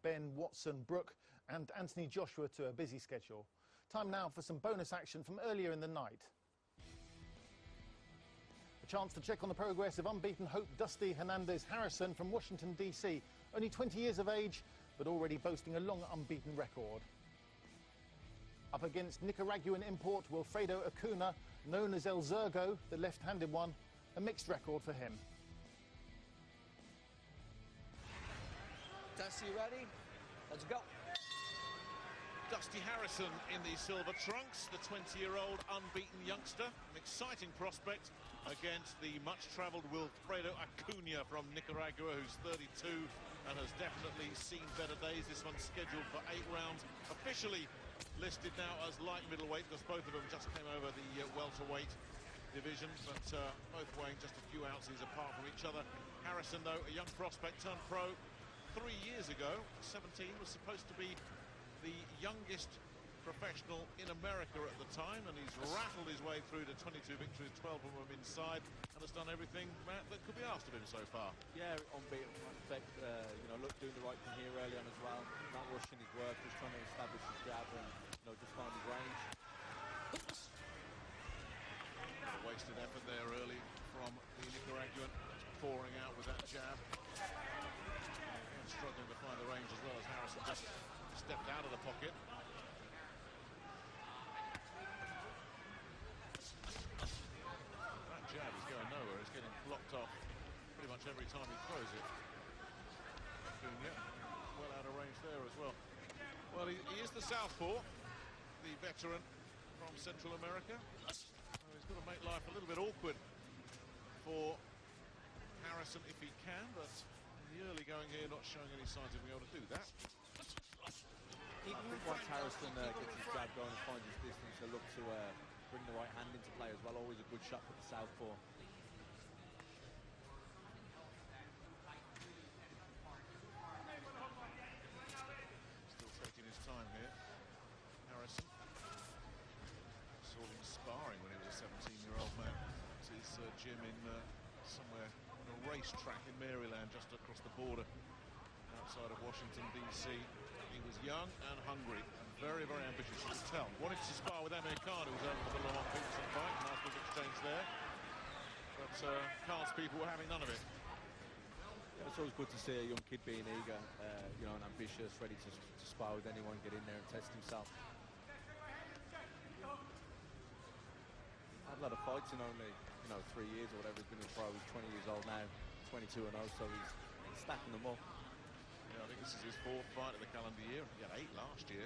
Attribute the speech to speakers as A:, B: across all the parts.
A: Ben, Watson, Brook and Anthony Joshua to a busy schedule. Time now for some bonus action from earlier in the night. A chance to check on the progress of unbeaten hope Dusty Hernandez-Harrison from Washington, D.C. Only 20 years of age, but already boasting a long unbeaten record. Up against Nicaraguan import Wilfredo Acuna, known as El Zurgo, the left-handed one, a mixed record for him.
B: Dusty, ready? Let's go.
C: Dusty Harrison in the silver trunks, the 20-year-old unbeaten youngster. An exciting prospect against the much-travelled Wilfredo Acuna from Nicaragua, who's 32 and has definitely seen better days. This one's scheduled for 8 rounds. Officially listed now as light middleweight, because both of them just came over the welterweight division, but both weighing just a few ounces apart from each other. Harrison, though, a young prospect, turned pro 3 years ago. 17, was supposed to be the youngest professional in America at the time, and he's rattled his way through to 22 victories, 12 of them inside, and has done everything, Matt, that could be asked of him so far.
D: Yeah, unbeaten. I expect, look, doing the right thing here early on as well, not rushing his work, just trying to establish his jab and, just find his range.
C: A wasted effort there early from the Nicaraguan, pouring out with that jab. And struggling to find the range as well, as Harrison just stepped out of the pocket. That jab is going nowhere. It's getting blocked off pretty much every time he throws it. Acuna, well out of range there as well. Well, he is the southpaw, the veteran from Central America. So he's got to make life a little bit awkward for Harrison if he can, but in the early going here, not showing any signs of being able to do that.
D: I think once Harrison gets his jab going and finds his distance, he'll look to bring the right hand into play as well. Always a good shot for the southpaw.
C: Still taking his time here, Harrison. Saw him sparring when he was a 17-year-old man at his gym in somewhere on a racetrack in Maryland, just across the border outside of Washington, D.C. He was young and hungry and very, very ambitious, you could tell. Wanted to spar with Amir Khan, who was over the middle of a Peterson fight. Nice big exchange there. But Khan's people were having none of it.
D: Yeah, it's always good to see a young kid being eager, and ambitious, ready to spar with anyone, get in there and test himself. Had a lot of fights in only, 3 years or whatever. He's been a pro. He's 20 years old now, 22-0, so he's stacking them up.
C: Yeah, I think this is his 4th fight of the calendar year. He had 8 last year.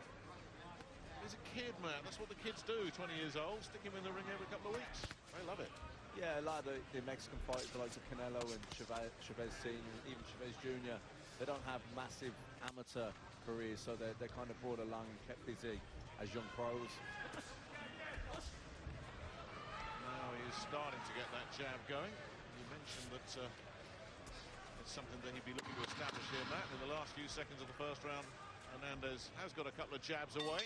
C: He's a kid, man. That's what the kids do, 20 years old. Stick him in the ring every couple of weeks. They love it.
D: Yeah, a lot of the Mexican fighters, the likes of Canelo and Chavez Sr., even Chavez Jr., they don't have massive amateur careers, so they're kind of brought along and kept busy as young pros.
C: Now he is starting to get that jab going. You mentioned that it's something that he'd be looking to establish here, Matt. In the last few seconds of the first round, Hernandez has got a couple of jabs away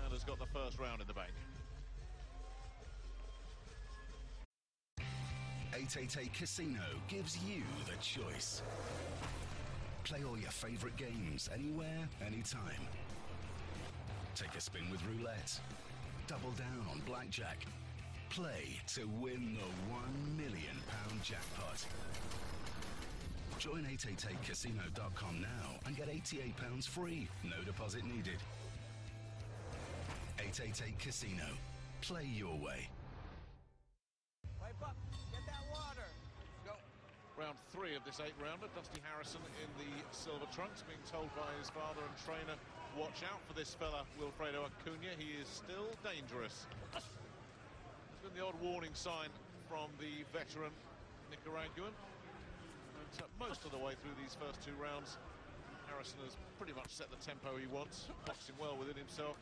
C: and has got the first round in the bank.
E: 888 Casino gives you the choice. Play all your favorite games anywhere, anytime. Take a spin with roulette. Double down on blackjack. Play to win the £1 million jackpot. Join 888casino.com now and get £88 free. No deposit needed. 888 Casino. Play your way.
B: Wipe up. Get that water. Go.
C: Round 3 of this 8-rounder. Dusty Harrison in the silver trunks, being told by his father and trainer, watch out for this fella, Wilfredo Acuna. He is still dangerous. There's been the odd warning sign from the veteran Nicaraguan. And most of the way through these first 2 rounds, Harrison has pretty much set the tempo he wants, boxing well within himself.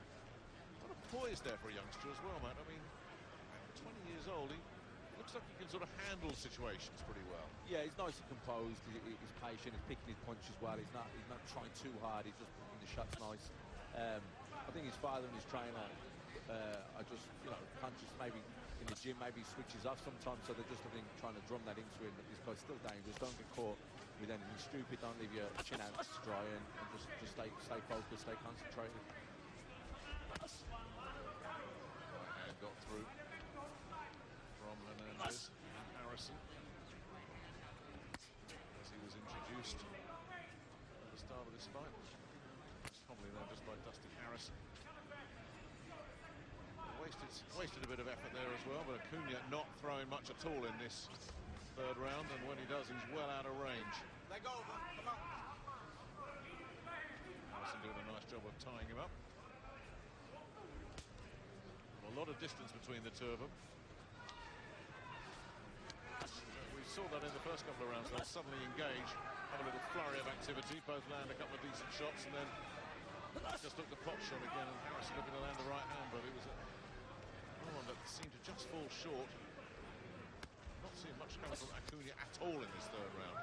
C: What a poise there for a youngster as well, man. I mean, 20 years old, he looks like he can sort of handle situations pretty well.
D: Yeah, he's nice and composed. He's patient. He's picking his punches well. He's not trying too hard. He's just picking the shots nice. I think his father and his trainer are just, conscious. Maybe in the gym, maybe he switches off sometimes. So they're just, I think, trying to drum that into him. That this guy's still dangerous. Don't get caught with anything stupid. Don't leave your chin out to dry, and just stay focused, stay concentrated.
C: And got through from Hernandez-Harrison as he was introduced at the start of this fight. Probably there just by Dusty Harrison. Wasted a bit of effort there as well, but Acuna not throwing much at all in this third round, and when he does, he's well out of range.
B: Let go of him. Come on.
C: Harrison doing a nice job of tying him up. A lot of distance between the two of them. We saw that in the first couple of rounds. They'll suddenly engage, have a little flurry of activity, both land a couple of decent shots, and then just look the pot shot again, and Harrison looking to land the right hand, but it was one that seemed to just fall short. Not seeing much coming from Acuna at all in this third round.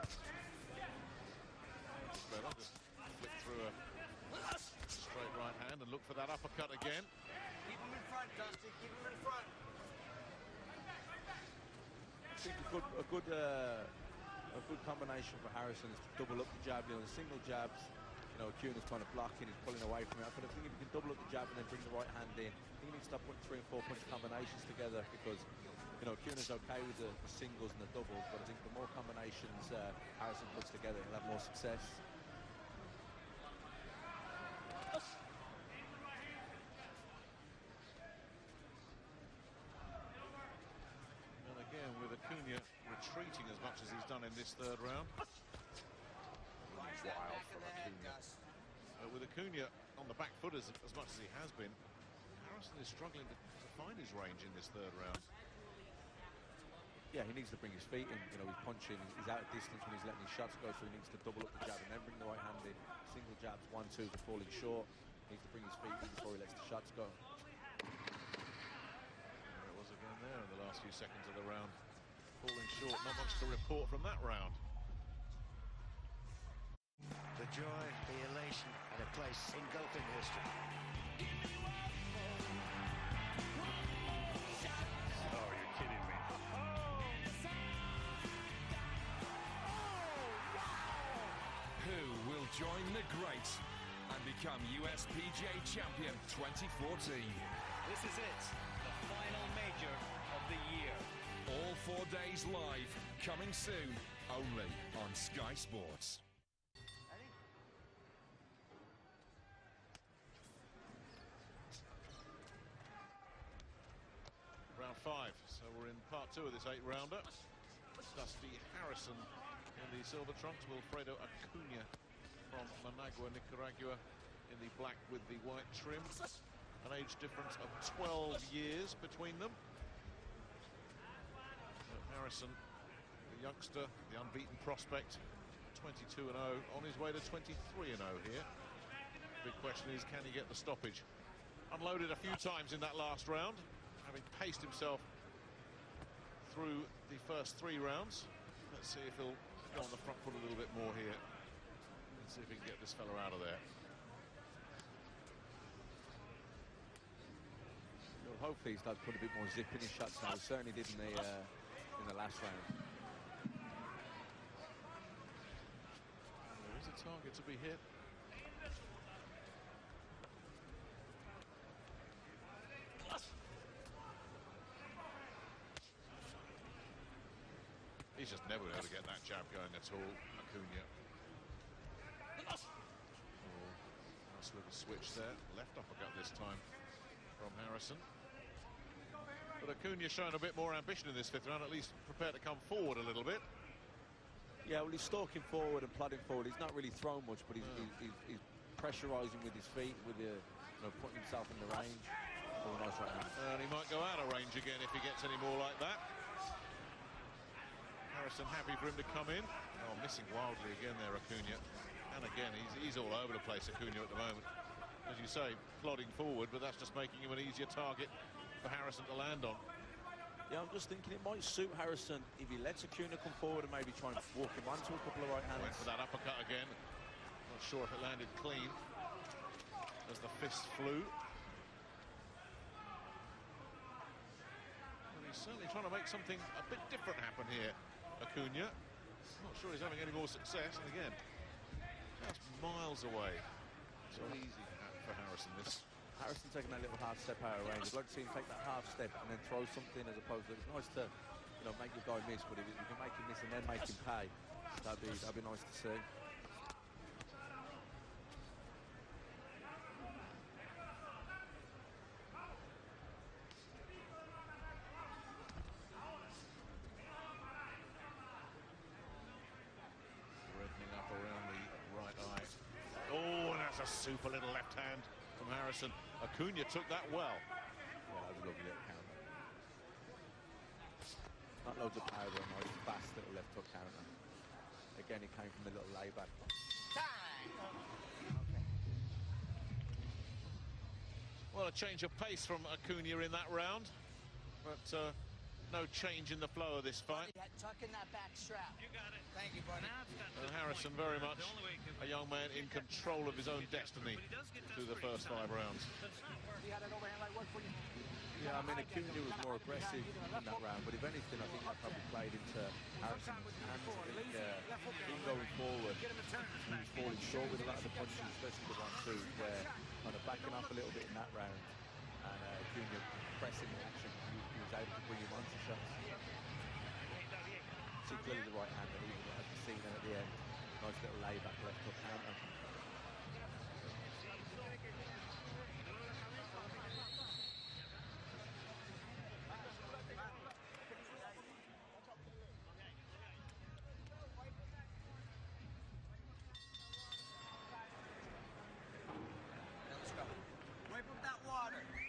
C: Better just flick through a straight right hand and look for that uppercut again.
B: Keep him in front, Dusty. Keep him in front.
D: I think a good combination for Harrison is to double up the jab. You know, the single jabs, you know, Acuna's trying to block and he's pulling away from it. But I think if you can double up the jab and then bring the right hand in, I think you need to start putting 3 and 4 punch combinations together, because, you know, Acuna's okay with the singles and the doubles, but I think the more combinations Harrison puts together, he'll have more success.
C: And again, with Acuna retreating as much as he's done in this third round. Wild from Acuna. With Acuna on the back foot as much as he has been, Harrison is struggling to find his range in this third round.
D: Yeah, he needs to bring his feet in. You know, he's punching, he's out of distance when he's letting his shots go, so he needs to double up the jab and then bring the right hand in. Single jabs, 1, 2 are falling short. He needs to bring his feet in before he lets the shots go.
C: There it was again there in the last few seconds of the round. Falling short, not much to report from that round.
F: The joy, the elation, and a place in golfing history. Oh, you're kidding me.
G: Who will join the greats and become USPGA champion 2014?
H: This is it, the final major of the year.
G: All 4 days live, coming soon, only on Sky Sports.
C: Round 5, so we're in part 2 of this 8-rounder. Dusty Harrison in the silver trunks, Wilfredo Acuna from Managua, Nicaragua, in the black with the white trim. An age difference of 12 years between them. So Harrison, the youngster, the unbeaten prospect, 22-0, on his way to 23-0 here. Big question is, can he get the stoppage? Unloaded a few times in that last round, having paced himself through the first 3 rounds. Let's see if he'll go on the front foot a little bit more here and see if he can get this fella out of there.
D: Well, hopefully he starts putting a bit more zip in his shots now. He certainly did in the last round.
C: There is a target to be hit. He's just never been able to get that jab going at all, Acuna. Oh, nice little switch there. Left uppercut this time from Harrison. But Acuna showing a bit more ambition in this 5th round, at least prepared to come forward a little bit.
D: Yeah, well, he's stalking forward and plodding forward. He's not really thrown much, but he's pressurising with his feet, with the, you know, putting himself in the range. Oh, nice right hand.
C: And he might go out of range again if he gets any more like that. Harrison happy for him to come in. Oh, missing wildly again there, Acuna. And again, he's all over the place, Acuna, at the moment. As you say, plodding forward, but that's just making him an easier target for Harrison to land on.
D: Yeah, I'm just thinking it might suit Harrison if he lets Acuna come forward and maybe try and walk him onto a couple of right hands.
C: Went for that uppercut again. Not sure if it landed clean as the fist flew. And he's certainly trying to make something a bit different happen here, Acuna. Not sure he's having any more success, and again, just miles away. So easy for Harrison, this.
D: Harrison taking that little half step out of range. I'd like to see him take that half step and then throw something, as opposed to, it's nice to, you know, make your guy miss, but if you can make him miss and then make him pay, that'd be nice to see.
C: Reddening up around the right eye. Oh, and that's a super little left hand from Harrison. Acuna took that well.
D: Yeah, that was a lovely little counter. Not loads of power, but a nice fast little left hook counter. Again, it came from the little layback.
C: Well, a change of pace from Acuna in that round, but no change in the flow of this fight.
B: Tuck in that back strap. You got it. Thank you, buddy.
C: Harrison very much a young man in control of his own destiny through the first 5 rounds.
D: Yeah, I mean, Acuna was more aggressive in that round, but if anything, I think that probably played into Harrison's hands. I think him going forward, he was falling short with a lot of the punches, especially the 1-2, where kind of backing up a little bit in that round, and Acuna pressing the action, he was able to bring him onto shots. Particularly the right hand, and even as we've seen at the end, nice little layback left hook counter.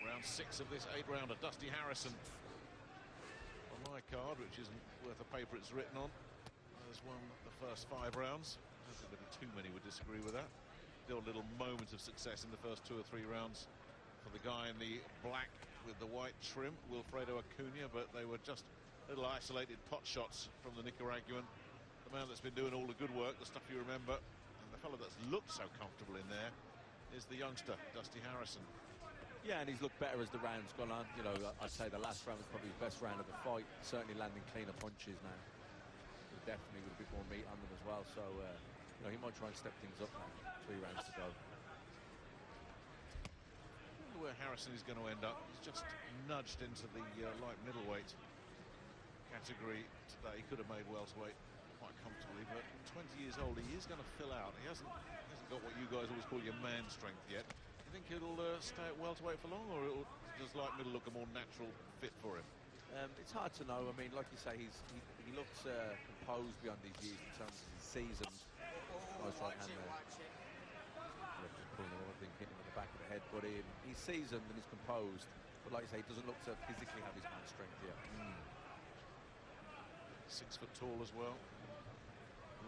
C: Round 6 of this 8-rounder. Dusty Harrison on my card, which isn't worth the paper it's written on, has won the first 5 rounds. I don't think maybe too many would disagree with that. Still a little moment of success in the first 2 or 3 rounds for the guy in the black with the white trim, Wilfredo Acuna, but they were just little isolated pot shots from the Nicaraguan. The man that's been doing all the good work, the stuff you remember, and the fellow that's looked so comfortable in there is the youngster, Dusty Harrison.
D: Yeah, and he's looked better as the round's gone on. You know, I'd say the last round was probably his best round of the fight. Certainly landing cleaner punches now. Definitely with a bit more meat on them as well. So, you know, he might try and step things up now. 3 rounds to go.
C: I wonder where Harrison is going to end up. He's just nudged into the light middleweight category today. He could have made welterweight quite comfortably, but 20 years old, he is going to fill out. He hasn't got what you guys always call your man strength yet. You think he'll stay at welterweight for long, or does light middle look a more natural fit for him?
D: It's hard to know. I mean, like you say, he looks composed beyond these years in terms of his seasoned. Nice right hand there. Just pulling another thing, hitting him in the back of the head. But he's seasoned and he's composed. But like you say, he doesn't look to physically have his man strength yet.
C: 6 foot tall as well.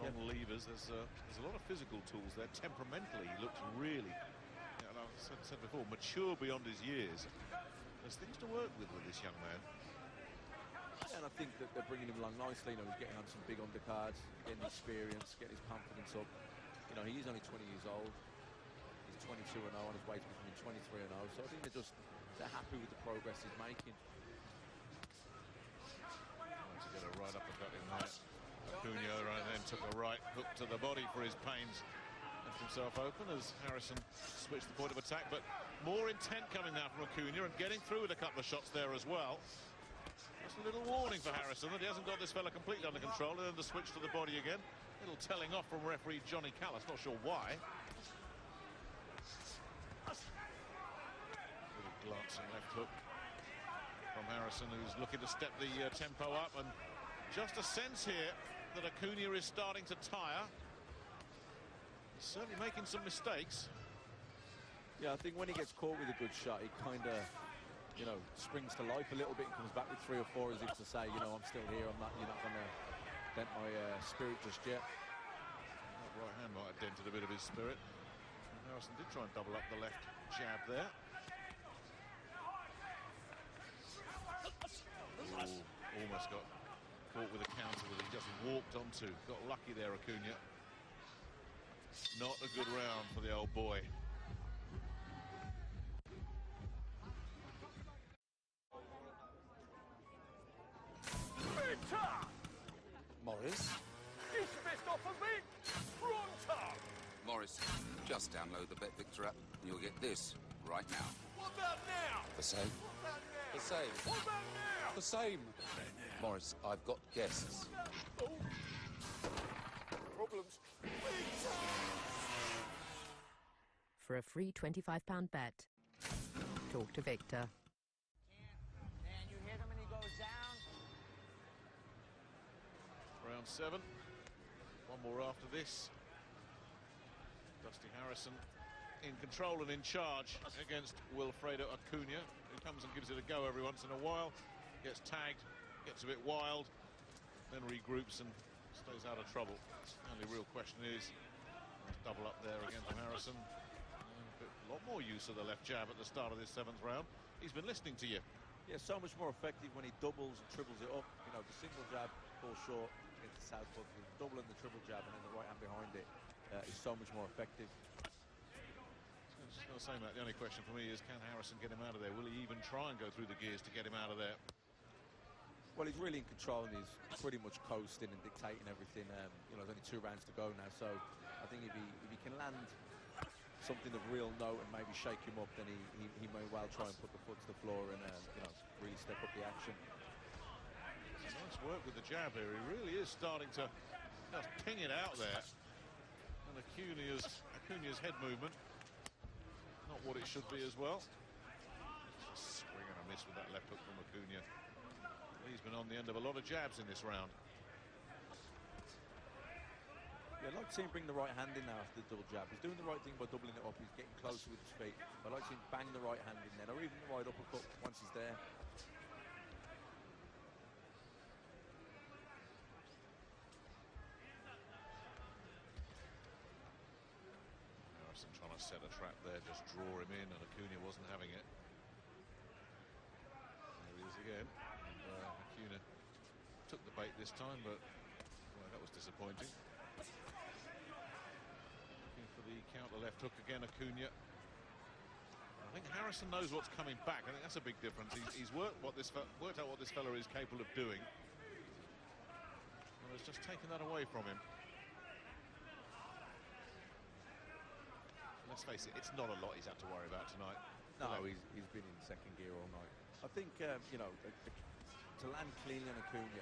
C: Long levers. There's a lot of physical tools there. Temperamentally, he looks really, and I've said before, mature beyond his years. There's things to work with this young man.
D: And I think that they're bringing him along nicely. You know, he's getting on some big undercards, getting experience, getting his confidence up. You know, he is only 20 years old. He's 22-0 on his way to becoming 23-0. So I think they're happy with the progress he's making.
C: To get a right uppercut in there. Acuna right then took a right hook to the body for his pains. Left himself open as Harrison switched the point of attack, but more intent coming now from Acuna and getting through with a couple of shots there as well. Just a little warning for Harrison that he hasn't got this fella completely under control, and then the switch to the body again. Little telling off from referee Johnny Callis, not sure why. Little glancing left hook from Harrison, who's looking to step the tempo up, and just a sense here that Acuna is starting to tire. He's certainly making some mistakes.
D: Yeah, I think when he gets caught with a good shot, he kind of, you know, springs to life a little bit and comes back with 3 or 4 as if to say, you know, I'm still here. You're not going to dent my spirit just yet.
C: That right hand might have dented a bit of his spirit. And Harrison did try and double up the left jab there. Ooh, almost got caught with a counter that he just walked onto. Got lucky there, Acuna. Not a good round for the old boy.
I: Morris, did Morris. Just download the BetVictor app and you'll get this right now.
B: What about now?
I: The same. The same.
B: What about now?
I: The same. Morris, I've got guests.
B: Oh. Problems. Big time.
J: For a free £25 bet, talk to Victor.
B: Can you hit him and he goes down?
C: Round 7. One more after this. Dusty Harrison in control and in charge against Wilfredo Acuna, who comes and gives it a go every once in a while. Gets tagged, gets a bit wild, then regroups and stays out of trouble. The only real question is, double up there again from Harrison. A lot more use of the left jab at the start of this 7th round. He's been listening to you.
D: Yeah, so much more effective when he doubles and triples it up. You know, the single jab falls short against the southpaw. The double and the triple jab and then the right hand behind it is so much more effective.
C: I was just going to say, Matt, the only question for me is, can Harrison get him out of there? Will he even try and go through the gears to get him out of there?
D: Well, he's really in control and he's pretty much coasting and dictating everything. You know, there's only 2 rounds to go now, so I think if he can land something of real note and maybe shake him up, then he may well try and put the foot to the floor and you know, really step up the action.
C: Nice work with the jab here. He really is starting to just ping it out there. And Acuna's head movement, not what it should be as well. Swing and a miss with that left hook from Acuna. He's been on the end of a lot of jabs in this round.
D: Yeah, I'd like to see him bring the right hand in now after the double jab. He's doing the right thing by doubling it up. He's getting closer with his feet. I'd like to see him bang the right hand in then, or even the right uppercut once he's there.
C: Harrison trying to set a trap there, just draw him in, and Acuna wasn't having it. There he is again. And Acuna took the bait this time, but well, that was disappointing. Looking for the counter left hook again, Acuna. I think Harrison knows what's coming back. I think that's a big difference. He's worked out what this fella is capable of doing. And has just taken that away from him. Let's face it, it's not a lot he's had to worry about tonight.
D: No, he's been in second gear all night. I think, you know, to land cleanly on Acuna,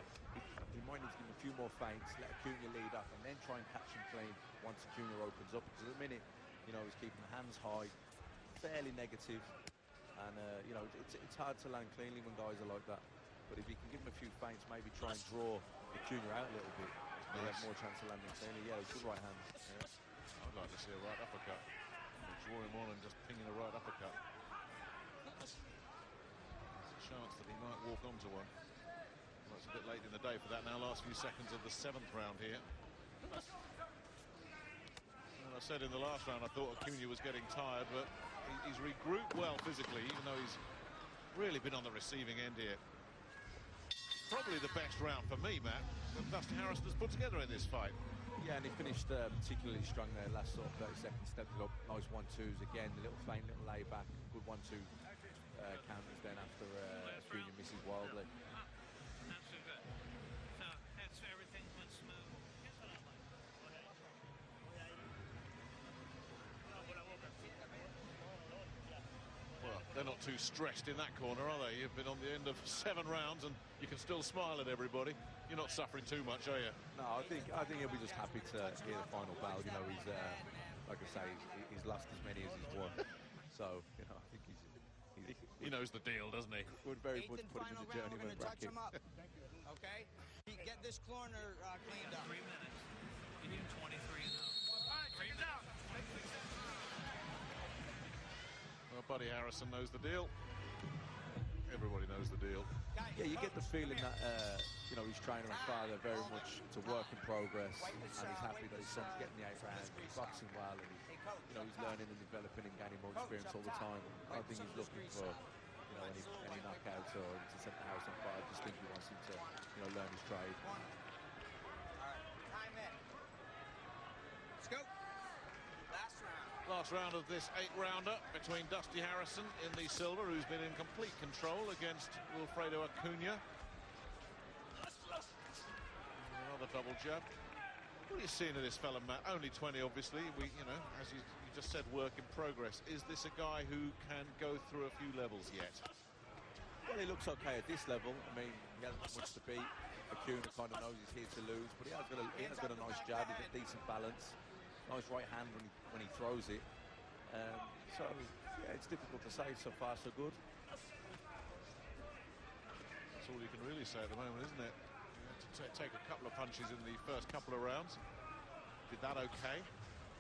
D: he might need to give him a few more feints, let Acuna lead up, and then try and catch him clean once Acuna opens up. Because at the minute, you know, he's keeping the hands high, fairly negative, and, you know, it's hard to land cleanly when guys are like that. But if you can give him a few feints, maybe try and draw Acuna out a little bit, he'll have more chance of landing cleanly. Yeah, good right hand. Yeah.
C: I'd like to see a right uppercut. Draw him on and just pinging a right uppercut. There's a chance that he might walk onto one. Well, it's a bit late in the day for that now. Last few seconds of the 7th round here. And I said in the last round I thought Acuna was getting tired, but he's regrouped well physically, even though he's really been on the receiving end here. Probably the best round for me, Matt, that Dusty Harrison has put together in this fight.
D: Yeah, and he finished particularly strong there, last sort of 30 seconds, stepped it up, nice 1-2s again, a little feint, little lay back, good 1-2 counters then after Acuna misses wildly.
C: Well, they're not too stressed in that corner, are they? You've been on the end of 7 rounds and you can still smile at everybody. You're not suffering too much, are you?
D: No, I think he'll be just happy to hear the final bell. You know, he's like I say, he's lost as many as he's won. So, you know, I think
C: he knows the deal, doesn't he?
D: Would very much put him in the journeyman bracket.
B: Okay, get this corner cleaned up.
H: 3 minutes. You need 23 and up. All right, check it out.
C: Well, Buddy Harrison knows the deal. Everybody knows the deal.
D: Yeah, you get the feeling that you know, his trainer and father very much it's a work in progress, and he's happy that his son's getting the 8th round. He's boxing well, and you know, he's learning and developing and gaining more experience all the time. I don't think he's looking for, you know, any knockouts or to set the house on fire. I just think he wants him to, you know, learn his trade.
B: All right, time in. Let's go.
C: Last round of this 8-rounder between Dusty Harrison in the silver, who's been in complete control, against Wilfredo Acuna. Another double jab. What are you seeing of this fella, Matt? Only 20, obviously. You know, as you just said, work in progress. Is this a guy who can go through a few levels yet?
D: Well, he looks okay at this level. I mean, he hasn't much to beat. Acuna kind of knows he's here to lose, but he has got a nice jab. He's got decent balance. Nice right hand when he throws it. So, yeah, it's difficult to say. So far, so good.
C: That's all you can really say at the moment, isn't it? To take a couple of punches in the first couple of rounds. Did that okay,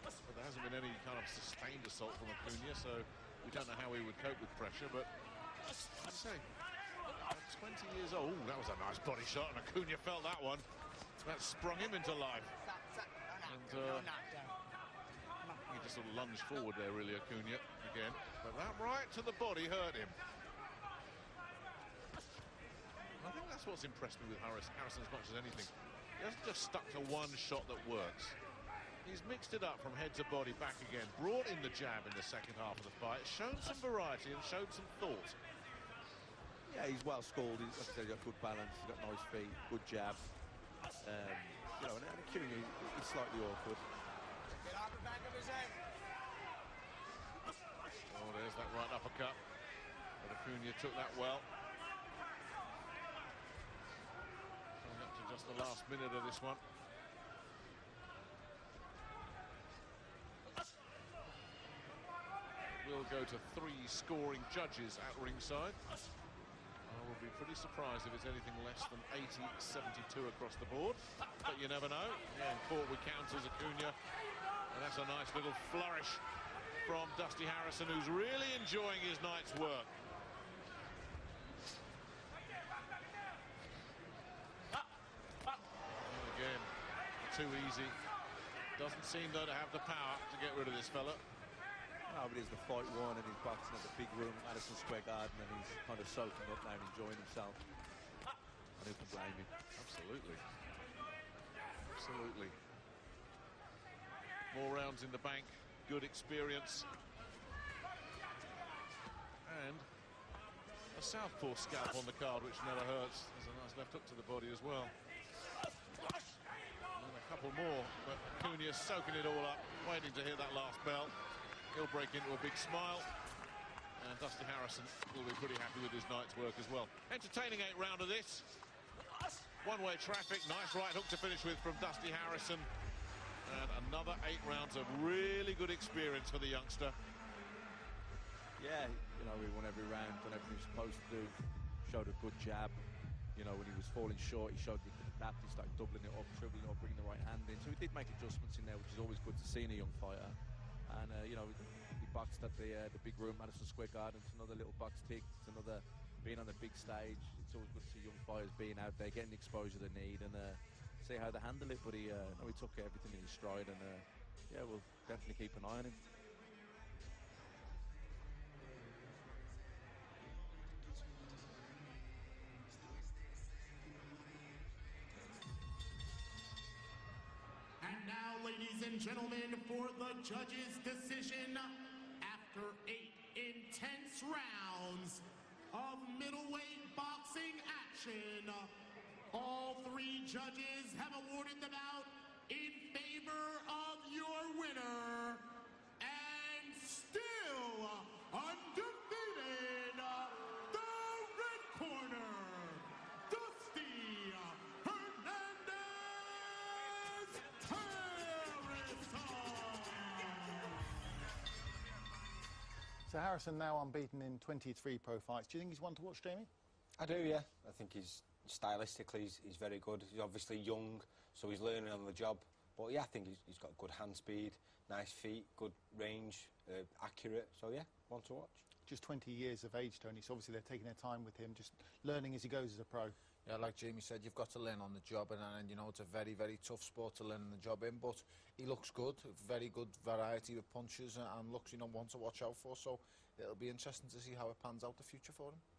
C: but there hasn't been any kind of sustained assault from Acuna, so we don't know how he would cope with pressure. But I'd say 20 years old. That was a nice body shot, and Acuna felt that one. That sprung him into life. And he just sort of lunged forward there, really, Acuna again. But that right to the body hurt him. I think that's what's impressed me with Harrison as much as anything. He hasn't just stuck to one shot that works. He's mixed it up from head to body, back again, brought in the jab in the second half of the fight, shown some variety and showed some thought.
D: Yeah, he's well schooled. Like I said, he's got good balance, he's got nice feet, good jab. You know, and Acuna, he's slightly awkward.
B: Get off the back of his head.
C: Oh, there's that right uppercut. But Acuna took that well. Just the last minute of this one. We'll go to 3 scoring judges at ringside. I will be pretty surprised if it's anything less than 80-72 across the board, but you never know. Yeah, and caught with counters, Acuna, and that's a nice little flourish from Dusty Harrison, who's really enjoying his night's work. Too easy. Doesn't seem, though, to have the power to get rid of this fella.
D: No, but he's the fight won, and he's boxing at the big room, Madison Square Garden, and he's kind of soaking up now and enjoying himself. And who can blame him?
C: Absolutely. Absolutely. More rounds in the bank. Good experience. And a southpaw scalp on the card, which never hurts. There's a nice left hook to the body as well. Couple more, but Acuna's soaking it all up, waiting to hear that last bell. He'll break into a big smile, and Dusty Harrison will be pretty happy with his night's work as well. Entertaining 8th round of this. One-way traffic, nice right hook to finish with from Dusty Harrison, and another 8 rounds of really good experience for the youngster.
D: Yeah, you know, he won every round, done everything he was supposed to do, showed a good jab. You know, when he was falling short, he showed he could adapt. He started doubling it up, tripling it up, bringing the right hand in. So he did make adjustments in there, which is always good to see in a young fighter. And, you know, he boxed at the big room, Madison Square Garden. It's another little box tick. It's another being on the big stage. It's always good to see young fighters being out there, getting the exposure they need, and see how they handle it. But he took everything in his stride, and, yeah, we'll definitely keep an eye on him.
K: Ladies and gentlemen, for the judges' decision, after 8 intense rounds of middleweight boxing action, all 3 judges have awarded the bout in favor of your winner, and still undefeated, the red corner, Dusty
A: So Harrison now unbeaten in 23 pro fights. Do you think he's one to watch, Jamie?
L: I do, yeah. I think stylistically he's very good. He's obviously young, so he's learning on the job. But yeah, I think he's got good hand speed, nice feet, good range, accurate. So yeah, one to watch.
A: Just 20 years of age, Tony, so obviously they're taking their time with him, just learning as he goes as a pro.
M: Yeah, like Jamie said, you've got to learn on the job, and you know, it's a very, very tough sport to learn on the job in, but he looks good, very good variety of punches, and looks, you know, one to watch out for, so it'll be interesting to see how it pans out the future for him.